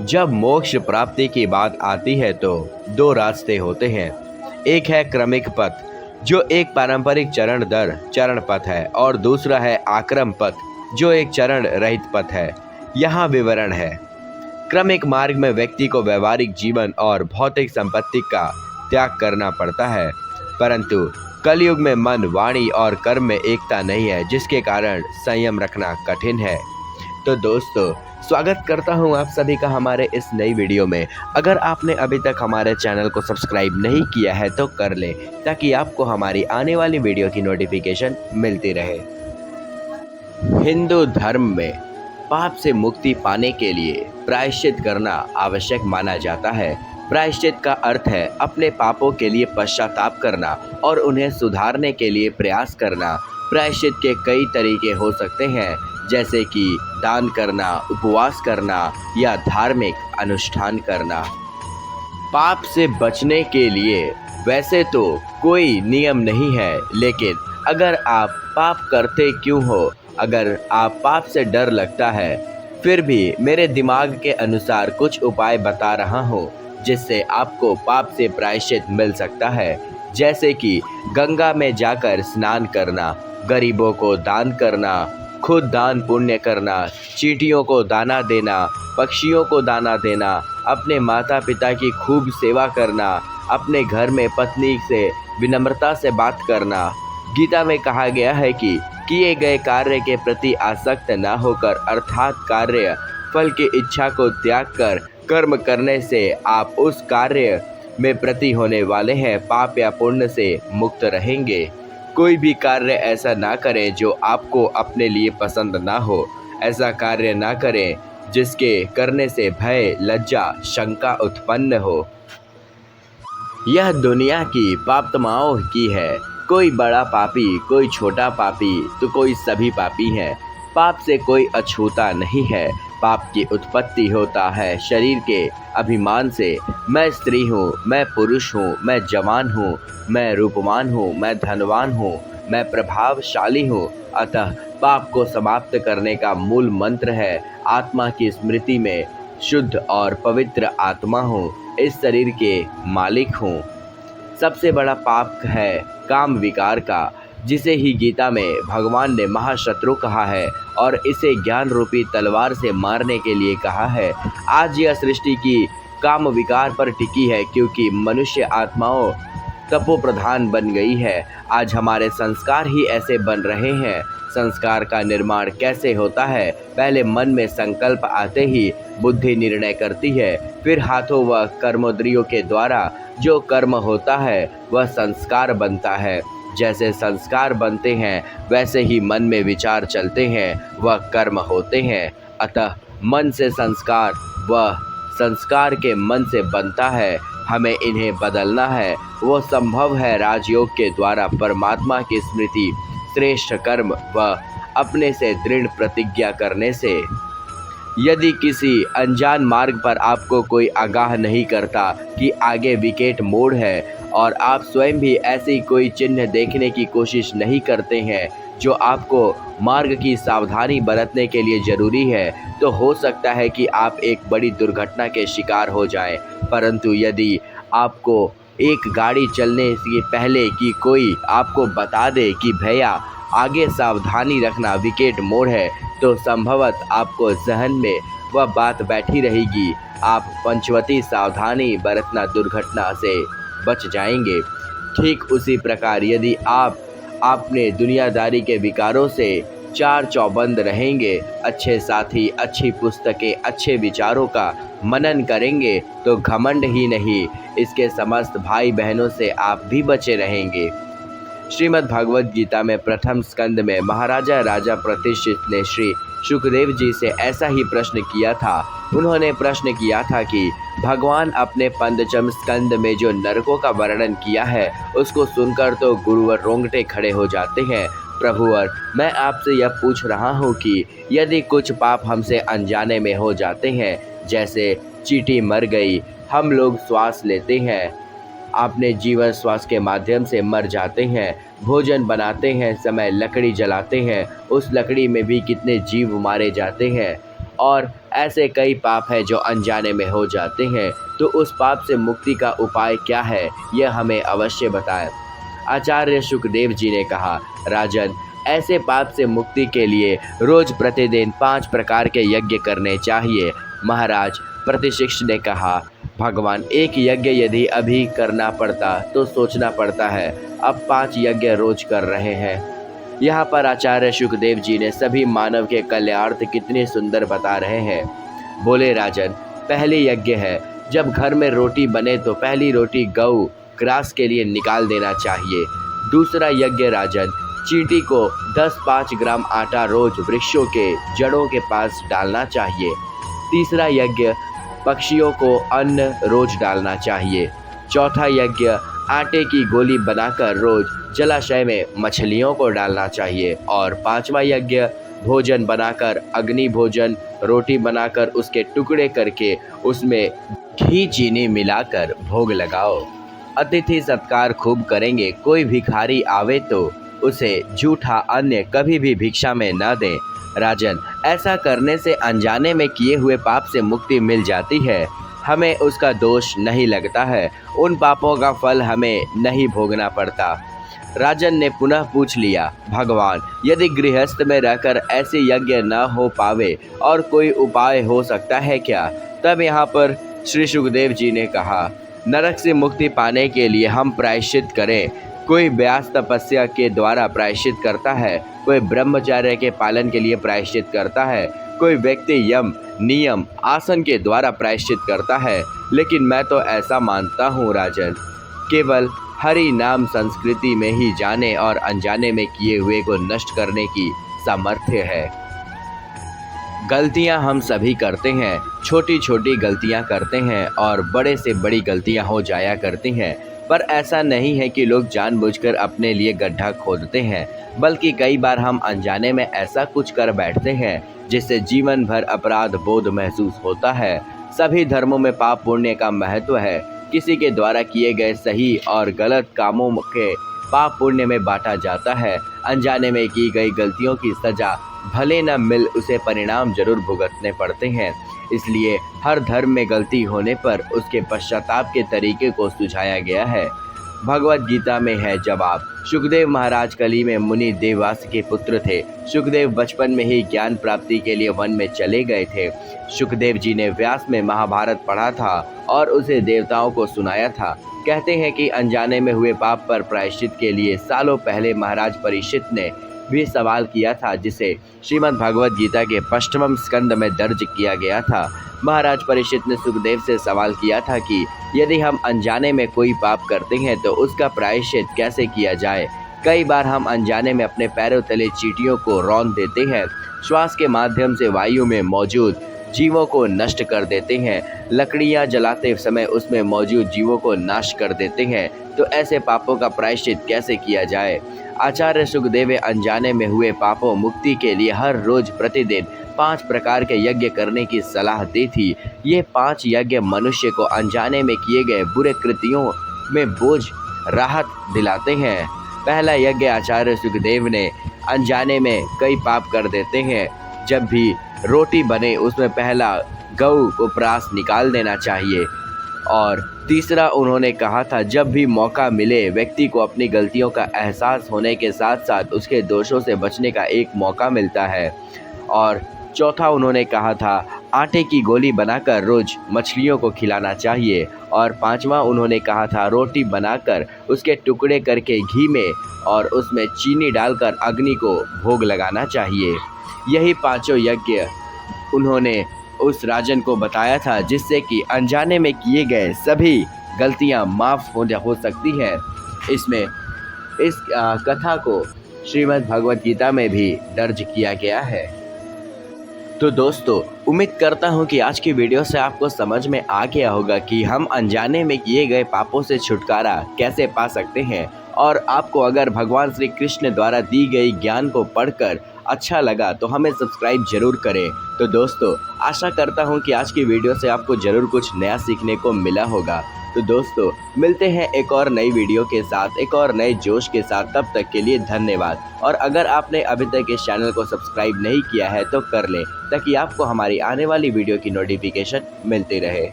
जब मोक्ष प्राप्ति की बात आती है तो दो रास्ते होते हैं। एक है क्रमिक पथ, जो एक पारंपरिक चरण दर चरण पथ है, और दूसरा है आक्रम पथ, जो एक चरण रहित पथ है। यहाँ विवरण है। क्रमिक मार्ग में व्यक्ति को व्यवहारिक जीवन और भौतिक संपत्ति का त्याग करना पड़ता है, परंतु कलयुग में मन, वाणी और कर्म में एकता नहीं है, जिसके कारण संयम रखना कठिन है। तो दोस्तों, स्वागत करता हूं आप सभी का हमारे इस नई वीडियो में। अगर आपने अभी तक हमारे चैनल को सब्सक्राइब नहीं किया है तो कर लें, ताकि आपको हमारी आने वाली वीडियो की नोटिफिकेशन मिलती रहे। हिंदू धर्म में पाप से मुक्ति पाने के लिए प्रायश्चित करना आवश्यक माना जाता है। प्रायश्चित का अर्थ है अपने पापों के लिए पश्चाताप करना और उन्हें सुधारने के लिए प्रयास करना। प्रायश्चित के कई तरीके हो सकते हैं, जैसे कि दान करना, उपवास करना या धार्मिक अनुष्ठान करना। पाप से बचने के लिए वैसे तो कोई नियम नहीं है, लेकिन अगर आप पाप करते क्यों हो, अगर आप पाप से डर लगता है, फिर भी मेरे दिमाग के अनुसार कुछ उपाय बता रहा हूँ जिससे आपको पाप से प्रायश्चित मिल सकता है। जैसे कि गंगा में जाकर स्नान करना, गरीबों को दान करना, खुद दान पुण्य करना, चींटियों को दाना देना, पक्षियों को दाना देना, अपने माता पिता की खूब सेवा करना, अपने घर में पत्नी से विनम्रता से बात करना। गीता में कहा गया है कि किए गए कार्य के प्रति आसक्त न होकर, अर्थात कार्य फल की इच्छा को त्याग कर कर्म करने से आप उस कार्य में प्रति होने वाले हैं पाप या पुण्य से मुक्त रहेंगे। कोई भी कार्य ऐसा ना करें जो आपको अपने लिए पसंद ना हो। ऐसा कार्य ना करें जिसके करने से भय, लज्जा, शंका उत्पन्न हो। यह दुनिया की पापतमाओं की है। कोई बड़ा पापी, कोई छोटा पापी, तो कोई सभी पापी हैं। पाप से कोई अछूता नहीं है। पाप की उत्पत्ति होता है शरीर के अभिमान से। मैं स्त्री हूँ, मैं पुरुष हूँ, मैं जवान हूँ, मैं रूपवान हूँ, मैं धनवान हूँ, मैं प्रभावशाली हूँ। अतः पाप को समाप्त करने का मूल मंत्र है आत्मा की स्मृति में शुद्ध और पवित्र आत्मा हूँ, इस शरीर के मालिक हूँ। सबसे बड़ा पाप है काम विकार का, जिसे ही गीता में भगवान ने महाशत्रु कहा है और इसे ज्ञान रूपी तलवार से मारने के लिए कहा है। आज यह सृष्टि की काम विकार पर टिकी है, क्योंकि मनुष्य आत्माओं तपो प्रधान बन गई है। आज हमारे संस्कार ही ऐसे बन रहे हैं। संस्कार का निर्माण कैसे होता है? पहले मन में संकल्प आते ही बुद्धि निर्णय करती है, फिर हाथों व कर्मेंद्रियों के द्वारा जो कर्म होता है वह संस्कार बनता है। जैसे संस्कार बनते हैं, वैसे ही मन में विचार चलते हैं, वह कर्म होते हैं। अतः मन से संस्कार, वह संस्कार के मन से बनता है। हमें इन्हें बदलना है। वो संभव है राजयोग के द्वारा परमात्मा की स्मृति, श्रेष्ठ कर्म व अपने से दृढ़ प्रतिज्ञा करने से। यदि किसी अनजान मार्ग पर आपको कोई आगाह नहीं करता कि आगे विकेट मोड़ है, और आप स्वयं भी ऐसी कोई चिन्ह देखने की कोशिश नहीं करते हैं जो आपको मार्ग की सावधानी बरतने के लिए ज़रूरी है, तो हो सकता है कि आप एक बड़ी दुर्घटना के शिकार हो जाएं। परंतु यदि आपको एक गाड़ी चलने से पहले कि कोई आपको बता दे कि भैया आगे सावधानी रखना, विकेट मोड़ है, तो संभवत आपको जहन में वह बात बैठी रहेगी। आप पंचवती सावधानी बरतना दुर्घटना से बच जाएंगे। ठीक उसी प्रकार यदि आप अपने दुनियादारी के विकारों से चार चौबंद रहेंगे, अच्छे साथी, अच्छी पुस्तकें, अच्छे विचारों का मनन करेंगे, तो घमंड ही नहीं, इसके समस्त भाई बहनों से आप भी बचे रहेंगे। श्रीमद् भगवद गीता में प्रथम स्कंद में महाराजा राजा प्रतिष्ठित ने श्री शुकदेव जी से ऐसा ही प्रश्न किया था। उन्होंने प्रश्न किया था कि भगवान अपने पंचम स्कंद में जो नरकों का वर्णन किया है, उसको सुनकर तो गुरुवर रोंगटे खड़े हो जाते हैं। प्रभुवर, मैं आपसे यह पूछ रहा हूँ कि यदि कुछ पाप हमसे अनजाने में हो जाते हैं, जैसे चींटी मर गई, हम लोग श्वास लेते हैं, अपने जीवन श्वास के माध्यम से मर जाते हैं, भोजन बनाते हैं समय लकड़ी जलाते हैं, उस लकड़ी में भी कितने जीव मारे जाते हैं, और ऐसे कई पाप हैं जो अनजाने में हो जाते हैं, तो उस पाप से मुक्ति का उपाय क्या है, यह हमें अवश्य बताएं। आचार्य शुकदेव जी ने कहा, राजन, ऐसे पाप से मुक्ति के लिए रोज प्रतिदिन 5 प्रकार के यज्ञ करने चाहिए। महाराज प्रतिशिष्ट ने कहा, भगवान, एक यज्ञ यदि अभी करना पड़ता तो सोचना पड़ता है, अब 5 यज्ञ रोज कर रहे हैं। यहाँ पर आचार्य शुकदेव जी ने सभी मानव के कल्याणार्थ कितने सुंदर बता रहे हैं। बोले, राजन, पहले यज्ञ है, जब घर में रोटी बने तो पहली रोटी गऊ ग्रास के लिए निकाल देना चाहिए। दूसरा यज्ञ, राजन, चींटी को 10-5 ग्राम आटा रोज वृक्षों के जड़ों के पास डालना चाहिए। तीसरा यज्ञ, पक्षियों को अन्न रोज डालना चाहिए। चौथा यज्ञ, आटे की गोली बनाकर रोज जलाशय में मछलियों को डालना चाहिए। और 5वां यज्ञ, भोजन बनाकर अग्नि भोजन, रोटी बनाकर उसके टुकड़े करके उसमें घी चीनी मिलाकर भोग लगाओ। अतिथि सत्कार खूब करेंगे। कोई भिखारी आवे तो उसे झूठा अन्न कभी भी भिक्षा में न दें। राजन, ऐसा करने से अनजाने में किए हुए पाप से मुक्ति मिल जाती है, हमें उसका दोष नहीं लगता है, उन पापों का फल हमें नहीं भोगना पड़ता। राजन ने पुनः पूछ लिया, भगवान, यदि गृहस्थ में रहकर ऐसे यज्ञ न हो पावे और कोई उपाय हो सकता है क्या? तब यहाँ पर श्री सुखदेव जी ने कहा, नरक से मुक्ति पाने के लिए हम प्रायश्चित करें। कोई व्यास तपस्या के द्वारा प्रायश्चित करता है, कोई ब्रह्मचर्य के पालन के लिए प्रायश्चित करता है, कोई व्यक्ति यम नियम आसन के द्वारा प्रायश्चित करता है। लेकिन मैं तो ऐसा मानता हूँ राजन, केवल हरि नाम संस्कृति में ही जाने और अनजाने में किए हुए को नष्ट करने की सामर्थ्य है। गलतियां हम सभी करते हैं, छोटी छोटी गलतियां करते हैं और बड़े से बड़ी गलतियां हो जाया करती हैं। पर ऐसा नहीं है कि लोग जानबूझकर अपने लिए गड्ढा खोदते हैं, बल्कि कई बार हम अनजाने में ऐसा कुछ कर बैठते हैं जिससे जीवन भर अपराध बोध महसूस होता है। सभी धर्मों में पाप पुण्य का महत्व है। किसी के द्वारा किए गए सही और गलत कामों के पाप पुण्य में बांटा जाता है। अनजाने में की गई गलतियों की सजा भले न मिल, उसे परिणाम जरूर भुगतने पड़ते हैं। इसलिए हर धर्म में गलती होने पर उसके पश्चाताप के तरीके को सुझाया गया है। भगवत गीता में है जवाब। सुखदेव महाराज कली में मुनि देववास के पुत्र थे। सुखदेव बचपन में ही ज्ञान प्राप्ति के लिए वन में चले गए थे। सुखदेव जी ने व्यास में महाभारत पढ़ा था और उसे देवताओं को सुनाया था। कहते हैं कि अनजाने में हुए पाप पर प्रायश्चित के लिए सालों पहले महाराज परीक्षित ने भी सवाल किया था, जिसे श्रीमद् भगवत गीता के 5वें स्कंद में दर्ज किया गया था। महाराज परीक्षित ने सुखदेव से सवाल किया था कि यदि हम अनजाने में कोई पाप करते हैं तो उसका प्रायश्चित कैसे किया जाए। कई बार हम अनजाने में अपने पैरों तले चींटियों को रौंद देते हैं, श्वास के माध्यम से वायु में मौजूद जीवों को नष्ट कर देते हैं, लकड़ियां जलाते समय उसमें मौजूद जीवों को नाश कर देते हैं। तो ऐसे पापों का प्रायश्चित कैसे किया जाए? आचार्य सुखदेव अनजाने में हुए पापों मुक्ति के लिए हर रोज प्रतिदिन 5 प्रकार के यज्ञ करने की सलाह दी थी। ये 5 यज्ञ मनुष्य को अनजाने में किए गए बुरे कृत्यों में बोझ राहत दिलाते हैं। पहला यज्ञ आचार्य सुखदेव ने अनजाने में कई पाप कर देते हैं। जब भी रोटी बने उसमें पहला गऊ को प्रास निकाल देना चाहिए। और तीसरा उन्होंने कहा था, जब भी मौका मिले व्यक्ति को अपनी गलतियों का एहसास होने के साथ साथ उसके दोषों से बचने का एक मौका मिलता है। और चौथा उन्होंने कहा था, आटे की गोली बनाकर रोज मछलियों को खिलाना चाहिए। और 5वां उन्होंने कहा था, रोटी बनाकर उसके टुकड़े करके घी में और उसमें चीनी डालकर अग्नि को भोग लगाना चाहिए। यही 5 यज्ञ उन्होंने उस राजन को बताया था, जिससे कि अनजाने में किए गए सभी गलतियां माफ़ हो सकती हैं। इस कथा को श्रीमद् भगवत गीता में भी दर्ज किया गया है। तो दोस्तों, उम्मीद करता हूँ कि आज की वीडियो से आपको समझ में आ गया होगा कि हम अनजाने में किए गए पापों से छुटकारा कैसे पा सकते हैं। और आपको अगर भगवान श्री कृष्ण द्वारा दी गई ज्ञान को पढ़कर अच्छा लगा तो हमें सब्सक्राइब जरूर करें। तो दोस्तों, आशा करता हूँ कि आज की वीडियो से आपको ज़रूर कुछ नया सीखने को मिला होगा। तो दोस्तों मिलते हैं एक और नई वीडियो के साथ, एक और नए जोश के साथ। तब तक के लिए धन्यवाद। और अगर आपने अभी तक इस चैनल को सब्सक्राइब नहीं किया है तो कर लें, ताकि आपको हमारी आने वाली वीडियो की नोटिफिकेशन मिलती रहे।